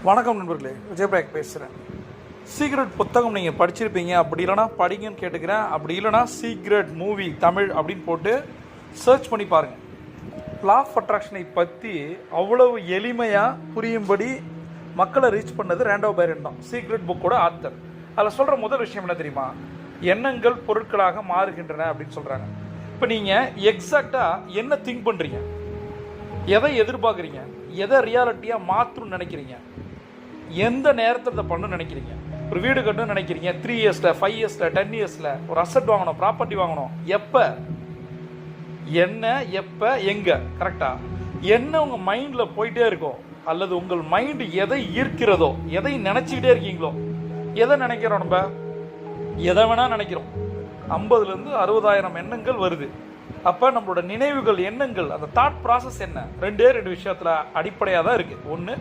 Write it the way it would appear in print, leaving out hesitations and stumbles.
வணக்கம் நண்பர்களே, விஜயபிரகாஷ் பேசுகிறேன். சீக்ரெட் புத்தகம் நீங்கள் படிச்சிருப்பீங்க. அப்படி இல்லைனா படிங்கன்னு கேட்டுக்கிறேன். அப்படி இல்லைனா சீக்ரெட் மூவி தமிழ் அப்படின்னு போட்டு சர்ச் பண்ணி பாருங்கள். லா ஆஃப் அட்ராக்ஷனை பற்றி அவ்வளவு எளிமையாக புரியும்படி மக்களை ரீச் பண்ணது ரேண்டோ பைரன் தான், சீக்ரெட் புக்கோட ஆத்தர். அதில் சொல்கிற முதல் விஷயம் என்ன தெரியுமா? எண்ணங்கள் பொருட்களாக மாறுகின்றன அப்படின்னு சொல்கிறாங்க. இப்போ நீங்கள் எக்ஸாக்டாக என்ன திங்க் பண்ணுறீங்க, எதை எதிர்பார்க்குறீங்க, எதை ரியாலிட்டியாக மாற்றணும்னு நினைக்கிறீங்க, எந்த நேரத்தில் இதை பண்ணணும்னு நினைக்கிறீங்க. ஒரு வீடு கட்டணும்னு நினைக்கிறீங்க, 3 இயர்ஸில் 5 இயர்ஸில் 10 இயர்ஸில் ஒரு அசட் வாங்கணும், ப்ராப்பர்ட்டி வாங்கணும். எப்போ, என்ன, எப்போ, எங்கே, கரெக்டாக என்ன உங்கள் மைண்டில் போயிட்டே இருக்கோ, அல்லது உங்கள் மைண்டு எதை ஈர்க்கிறதோ, எதை நினச்சிக்கிட்டே இருக்கீங்களோ. எதை நினைக்கிறோம்? நம்ம எதை வேணால் நினைக்கிறோம். 50,000 to 60,000 எண்ணங்கள் வருது. அப்போ நம்மளோட நினைவுகள், எண்ணங்கள், அந்த தாட் ப்ராசஸ் என்ன? ரெண்டு விஷயத்தில் அடிப்படையாக தான் இருக்குது. ஒன்று